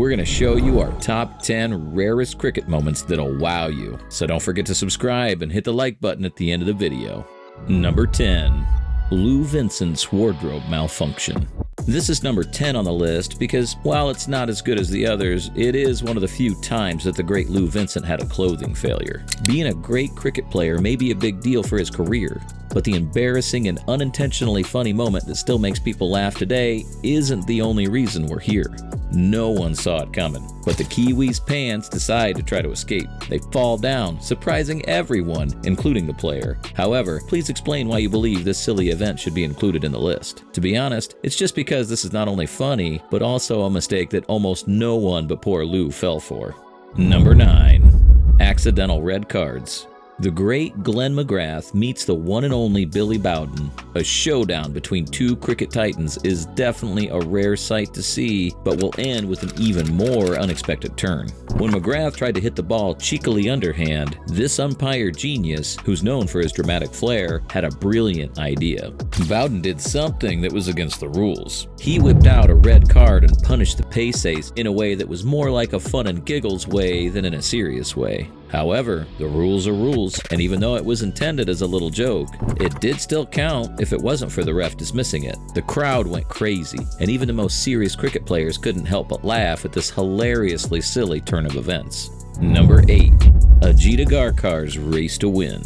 we're going to show you our top 10 rarest cricket moments that'll wow you. So don't forget to subscribe and hit the like button at the end of the video. Number 10. Lou Vincent's wardrobe malfunction. This is number 10 on the list because, while it's not as good as the others, it is one of the few times that the great Lou Vincent had a clothing failure. Being a great cricket player may be a big deal for his career, but the embarrassing and unintentionally funny moment that still makes people laugh today isn't the only reason we're here. No one saw it coming, but the Kiwis' pants decide to try to escape. They fall down, surprising everyone, including the player. However, please explain why you believe this silly event should be included in the list. To be honest, it's just because this is not only funny, but also a mistake that almost no one but poor Lou fell for. Number 9. Accidental red cards. The great Glenn McGrath meets the one and only Billy Bowden. A showdown between two cricket titans is definitely a rare sight to see, but will end with an even more unexpected turn. When McGrath tried to hit the ball cheekily underhand, this umpire genius, who's known for his dramatic flair, had a brilliant idea. Bowden did something that was against the rules. He whipped out a red card and punished the pace ace in a way that was more like a fun and giggles way than in a serious way. However, the rules are rules, and even though it was intended as a little joke, it did still count if it wasn't for the ref dismissing it. The crowd went crazy, and even the most serious cricket players couldn't help but laugh at this hilariously silly turn of events. Number 8. Ajit Agarkar's race to win.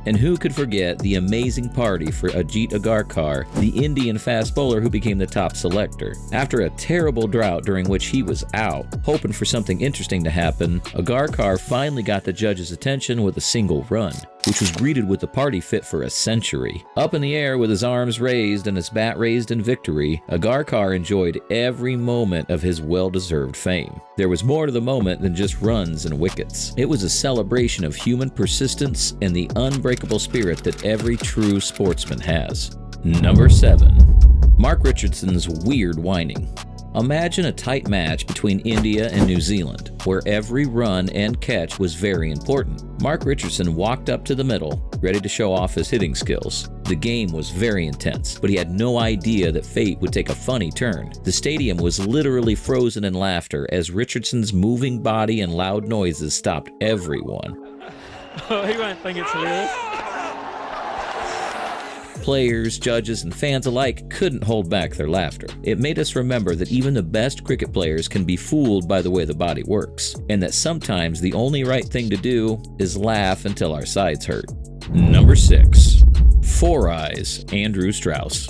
And who could forget the amazing party for Ajit Agarkar, the Indian fast bowler who became the top selector. After a terrible drought during which he was out, hoping for something interesting to happen, Agarkar finally got the judges' attention with a single run, which was greeted with a party fit for a century. Up in the air with his arms raised and his bat raised in victory, Agarkar enjoyed every moment of his well-deserved fame. There was more to the moment than just runs and wickets. It was a celebration of human persistence and the unbreakable spirit that every true sportsman has. Number 7. Mark Richardson's weird whining. Imagine a tight match between India and New Zealand, where every run and catch was very important. Mark Richardson walked up to the middle, ready to show off his hitting skills. The game was very intense, but he had no idea that fate would take a funny turn. The stadium was literally frozen in laughter as Richardson's moving body and loud noises stopped everyone. Oh, he won't think it's hilarious. Players, judges, and fans alike couldn't hold back their laughter. It made us remember that even the best cricket players can be fooled by the way the body works, and that sometimes the only right thing to do is laugh until our sides hurt. Number 6. Four Eyes, Andrew Strauss.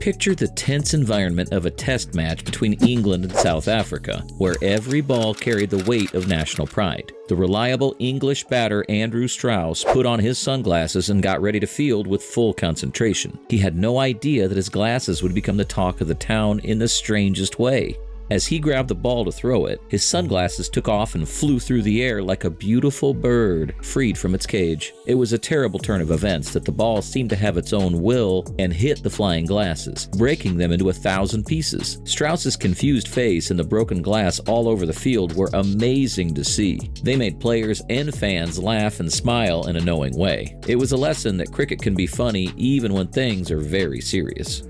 Picture the tense environment of a test match between England and South Africa, where every ball carried the weight of national pride. The reliable English batter Andrew Strauss put on his sunglasses and got ready to field with full concentration. He had no idea that his glasses would become the talk of the town in the strangest way. As he grabbed the ball to throw it, his sunglasses took off and flew through the air like a beautiful bird freed from its cage. It was a terrible turn of events that the ball seemed to have its own will and hit the flying glasses, breaking them into 1,000 pieces. Strauss's confused face and the broken glass all over the field were amazing to see. They made players and fans laugh and smile in a knowing way. It was a lesson that cricket can be funny even when things are very serious.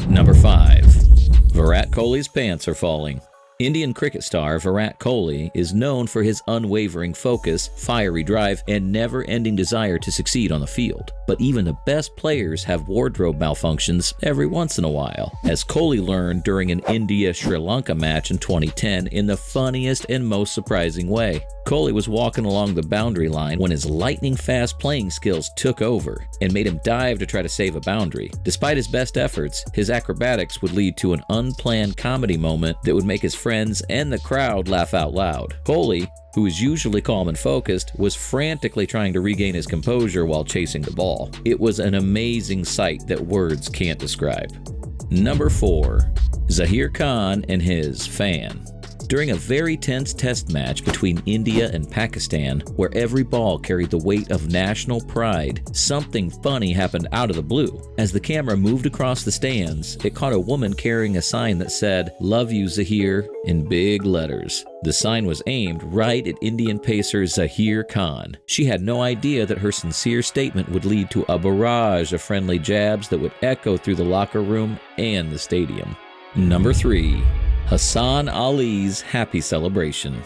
Number 5. Virat Kohli's pants are falling. Indian cricket star Virat Kohli is known for his unwavering focus, fiery drive, and never-ending desire to succeed on the field. But even the best players have wardrobe malfunctions every once in a while, as Kohli learned during an India-Sri Lanka match in 2010 in the funniest and most surprising way. Kohli was walking along the boundary line when his lightning-fast playing skills took over and made him dive to try to save a boundary. Despite his best efforts, his acrobatics would lead to an unplanned comedy moment that would make his friends and the crowd laugh out loud. Kohli, who is usually calm and focused, was frantically trying to regain his composure while chasing the ball. It was an amazing sight that words can't describe. Number 4. Zaheer Khan and his fan. During a very tense test match between India and Pakistan, where every ball carried the weight of national pride, something funny happened out of the blue. As the camera moved across the stands, it caught a woman carrying a sign that said, "Love you, Zaheer," in big letters. The sign was aimed right at Indian pacer Zaheer Khan. She had no idea that her sincere statement would lead to a barrage of friendly jabs that would echo through the locker room and the stadium. Number 3. Hassan Ali's happy celebration.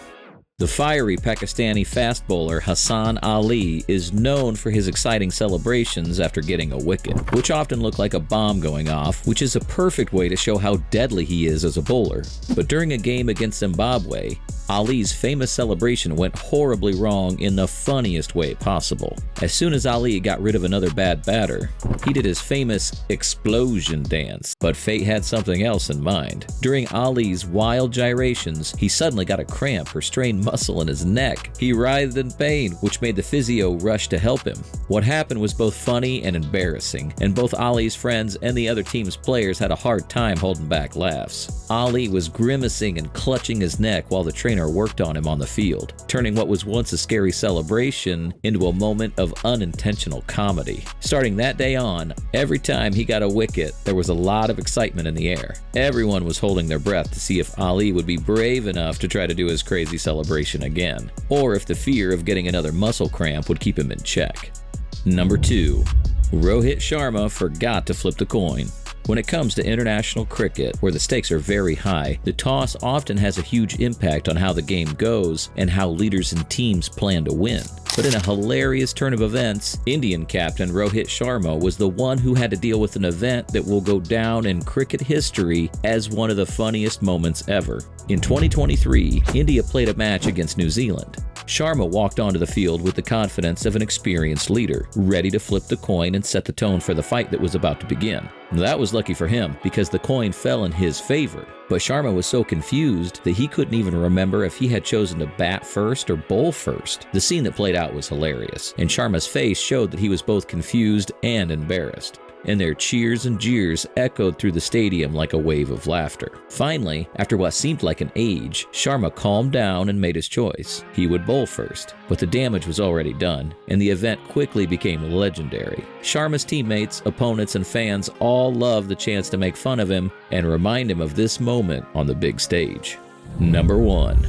The fiery Pakistani fast bowler Hassan Ali is known for his exciting celebrations after getting a wicket, which often look like a bomb going off, which is a perfect way to show how deadly he is as a bowler. But during a game against Zimbabwe, Ali's famous celebration went horribly wrong in the funniest way possible. As soon as Ali got rid of another bad batter, he did his famous explosion dance, but fate had something else in mind. During Ali's wild gyrations, he suddenly got a cramp or strained muscle in his neck. He writhed in pain, which made the physio rush to help him. What happened was both funny and embarrassing, and both Ali's friends and the other team's players had a hard time holding back laughs. Ali was grimacing and clutching his neck while the trainer worked on him on the field, turning what was once a scary celebration into a moment of unintentional comedy. Starting that day on, every time he got a wicket, there was a lot of excitement in the air. Everyone was holding their breath to see if Ali would be brave enough to try to do his crazy celebration again, or if the fear of getting another muscle cramp would keep him in check. Number 2. Rohit Sharma forgot to flip the coin. When it comes to international cricket, where the stakes are very high, the toss often has a huge impact on how the game goes and how leaders and teams plan to win. But in a hilarious turn of events, Indian captain Rohit Sharma was the one who had to deal with an event that will go down in cricket history as one of the funniest moments ever. In 2023, India played a match against New Zealand. Sharma walked onto the field with the confidence of an experienced leader, ready to flip the coin and set the tone for the fight that was about to begin. That was lucky for him, because the coin fell in his favor. But Sharma was so confused that he couldn't even remember if he had chosen to bat first or bowl first. The scene that played out was hilarious, and Sharma's face showed that he was both confused and embarrassed. And their cheers and jeers echoed through the stadium like a wave of laughter. Finally, after what seemed like an age, Sharma calmed down and made his choice. He would bowl first, but the damage was already done, and the event quickly became legendary. Sharma's teammates, opponents, and fans all loved the chance to make fun of him and remind him of this moment on the big stage. Number 1.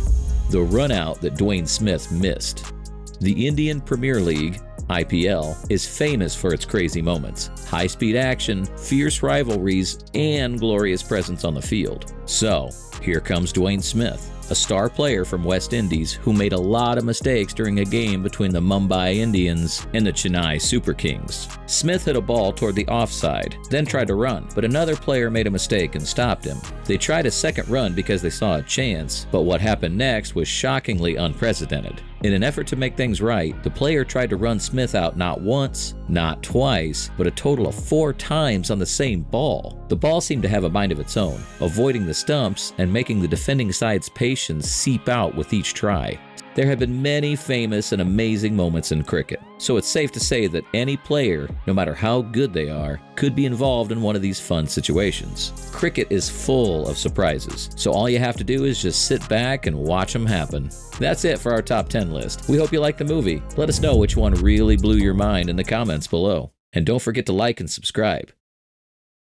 The run out that Dwayne Smith missed. The Indian Premier League, IPL, is famous for its crazy moments, high-speed action, fierce rivalries, and glorious presence on the field. So, here comes Dwayne Smith, a star player from West Indies who made a lot of mistakes during a game between the Mumbai Indians and the Chennai Super Kings. Smith hit a ball toward the offside, then tried to run, but another player made a mistake and stopped him. They tried a second run because they saw a chance, but what happened next was shockingly unprecedented. In an effort to make things right, the player tried to run Smith out not once, not twice, but a total of 4 times on the same ball. The ball seemed to have a mind of its own, avoiding the stumps and making the defending side's patience seep out with each try. There have been many famous and amazing moments in cricket, so it's safe to say that any player, no matter how good they are, could be involved in one of these fun situations. Cricket is full of surprises, so all you have to do is just sit back and watch them happen. That's it for our top 10 list. We hope you liked the movie. Let us know which one really blew your mind in the comments below. And don't forget to like and subscribe.